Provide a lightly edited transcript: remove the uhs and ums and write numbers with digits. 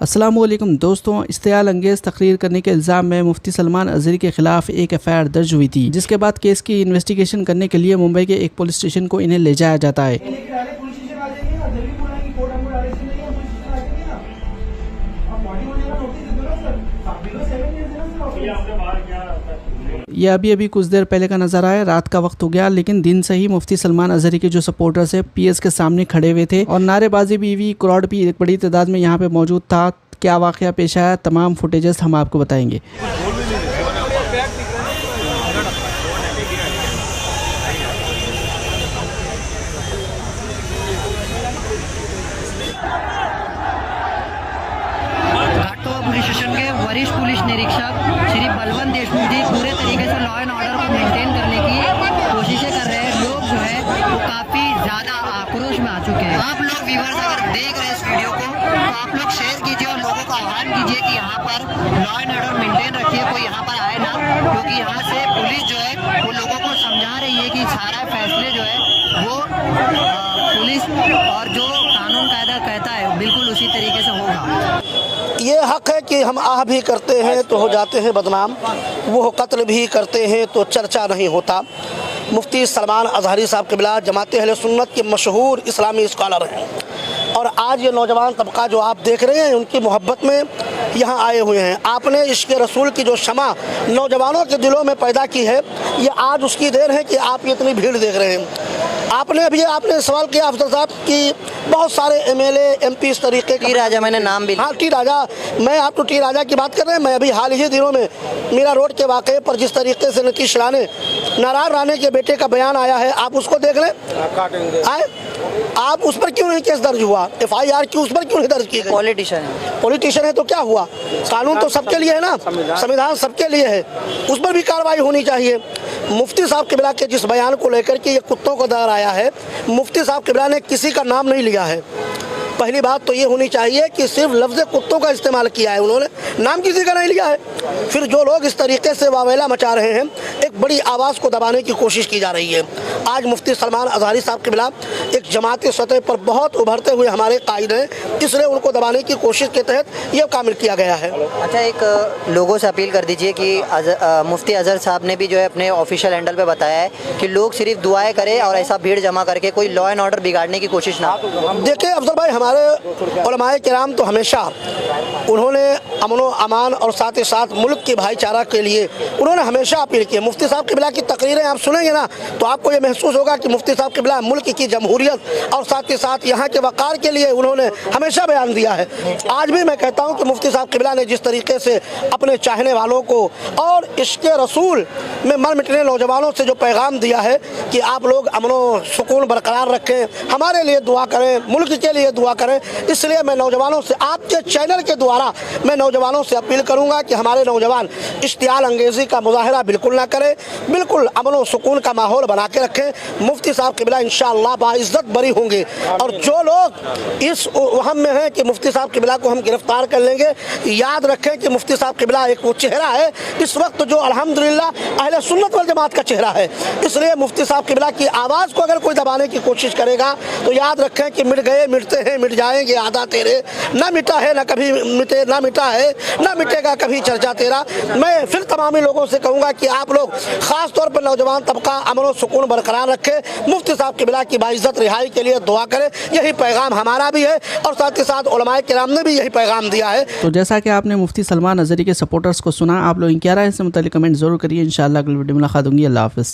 السلام علیکم دوستوں، اشتعال انگیز تقریر کرنے کے الزام میں مفتی سلمان ازہری کے خلاف ایک ایف آئی آر درج ہوئی تھی، جس کے بعد کیس کی انویسٹیگیشن کرنے کے لیے ممبئی کے ایک پولیس اسٹیشن کو انہیں لے جایا جاتا ہے۔ یہ ابھی کچھ دیر پہلے کا نظر آیا، رات کا وقت ہو گیا، لیکن دن سے ہی مفتی سلمان ازہری کے جو سپورٹرز ہیں پی ایس کے سامنے کھڑے ہوئے تھے اور نعرے بازی بھی ہوئی، کراؤڈ بھی ایک بڑی تعداد میں یہاں پہ موجود تھا۔ کیا واقعہ پیش آیا، تمام فوٹیجز ہم آپ کو بتائیں گے۔ पुलिस स्टेशन के वरिष्ठ पुलिस निरीक्षक श्री बलवंत देशमुख जी पूरे तरीके से लॉ एंड ऑर्डर को मेंटेन करने की कोशिशें कर रहे हैं। लोग जो है वो काफ़ी ज़्यादा आक्रोश में आ चुके हैं। आप लोग व्यूअर्स अगर देख रहे हैं इस वीडियो को तो आप लोग शेयर कीजिए और लोगों को आह्वान कीजिए कि यहाँ पर लॉ एंड ऑर्डर मेंटेन रखिए, कोई यहाँ पर आए ना, क्योंकि यहाँ से पुलिस जो है वो लोगों को समझा रही है कि सारा फैसले जो है वो पुलिस और जो कानून कायदा कहता है बिल्कुल उसी तरीके से होगा। ये हक है कि हम आह भी करते हैं तो हो जाते हैं बदनाम, वो कत्ल भी करते हैं तो चर्चा नहीं होता। मुफ्ती सलमान अज़हरी साहब क़िबला जमात अहले सुन्नत के मशहूर इस्लामी स्कॉलर हैं और आज ये नौजवान तबका जो आप देख रहे हैं उनकी मोहब्बत में यहाँ आए हुए हैं। आपने इश्क़ रसूल की जो शमा नौजवानों के दिलों में पैदा की है, ये आज उसकी देर है कि आप इतनी भीड़ देख रहे हैं। आपने सवाल किया अफजल साहब कि बहुत सारे एमएलए एमपी इस तरीके टी राजा, मैंने नाम भी, हाँ टी राजा, मैं आप तो टी राजा की बात कर रहे हैं। मैं अभी हाल ही दिनों में मीरा रोड के वाक़े पर जिस तरीके से नीतीश नारायण राणे के बेटे का बयान आया है, आप उसको देख लें। आप उस पर क्यों नहीं केस दर्ज हुआ, FIR क्यों उस पर क्यों नहीं दर्ज की? पॉलिटिशियन है तो क्या हुआ? कानून तो सबके लिए है ना, संविधान सबके लिए है, उस पर भी कार्रवाई होनी चाहिए। मुफ्ती साहब क़िबला के जिस बयान को लेकर के ये कुत्तों को दायर आया है, मुफ्ती साहब क़िबला ने किसी का नाम नहीं लिया है। पहली बात तो ये होनी चाहिए कि सिर्फ लफ्ज़ कुत्तों का इस्तेमाल किया है, उन्होंने नाम किसी का नहीं लिया है। फिर जो लोग इस तरीके से वावेला मचा रहे हैं, एक बड़ी आवाज़ को दबाने की कोशिश की जा रही है। आज मुफ्ती सलमान अज़हरी साहब क़िबला एक जमाती सतह पर बहुत उभरते हुए हमारे कायद हैं, इसलिए उनको दबाने की कोशिश के तहत ये कामिल किया गया है। अच्छा, एक लोगों से अपील कर दीजिए कि मुफ्ती अज़हर साहब ने भी जो है अपने ऑफिशियल हैंडल पे बताया है कि लोग सिर्फ दुआएं करें और ऐसा भीड़ जमा करके कोई लॉ एंड ऑर्डर बिगाड़ने की कोशिश ना। देखिए अफजल भाई, हमारे उलमाए किराम तो हमेशा उन्होंने अमन व अमान और साथ ही साथ मुल्क के भाईचारा के लिए उन्होंने हमेशा अपील की है। मुफ्ती साहब क़िबला की तकरीरें आप सुनेंगे ना तो आपको ये महसूस होगा कि मुफ्ती साहब क़िबला मुल्क की जमहूरियत और साथ ही साथ यहाँ के वक़ार के लिए उन्होंने हमेशा बयान दिया है। आज भी मैं कहता हूँ कि मुफ्ती साहब क़िबला ने जिस तरीके से अपने चाहने वालों को और इश्क़ रसूल में मर मिटने नौजवानों से जो पैगाम दिया है कि आप लोग अमन व सुकून बरकरार रखें, हमारे लिए दुआ करें, मुल्क के लिए दुआ करें, इसलिए मैं नौजवानों से आपके चैनल के द्वारा मैं नौजवानों से अपील करूंगा कि हमारे नौजवान इश्तियाल अंगेज़ी का मुजाहरा बिल्कुल ना करें, बिल्कुल अमन व सुकून का माहौल बना के रखें। मुफ्ती साहब क़िबला इंशाअल्लाह बाइज़्ज़त बरी होंगे और जो लोग इस वहम में हैं कि मुफ्ती साहब क़िबला को हम गिरफ्तार कर लेंगे, याद रखें कि मुफ्ती साहब क़िबला एक वो चेहरा है इस वक्त जो अल्हम्दुलिल्लाह अहले सुन्नत वल जमात का चेहरा है। इसलिए मुफ्ती साहब क़िबला की आवाज़ को अगर कोई दबाने की कोशिश करेगा तो याद रखें कि मिट गए मिटते हैं मिट जाएंगे आदा तेरे, ना मिटा है ना कभी मिटे, ना मिटा है ना मिटेगा कभी चर्चा तेरा। मैं फिर तमामी लोगों से कहूँगा कि आप लोग ख़ास तौर पर नौजवान तबका अमन व सुकून बरकरार रखे, मुफ्ती साहब क़िबला की बाइज़्ज़त रिहाई के लिए दुआ करें। यही पैगाम हमारा भी है और साथ ही साथ उलमाए किराम ने भी यही पैगाम दिया है। तो जैसा कि आपने मुफ्ती सलमान अज़हरी के सपोर्टर्स को सुना, आप लोग क्या राय है इससे मुताल्लिक़ कमेंट ज़रूर करिए। इंशाअल्लाह अगली वीडियो में मुलाकात होगी। अल्लाह हाफ़िज़।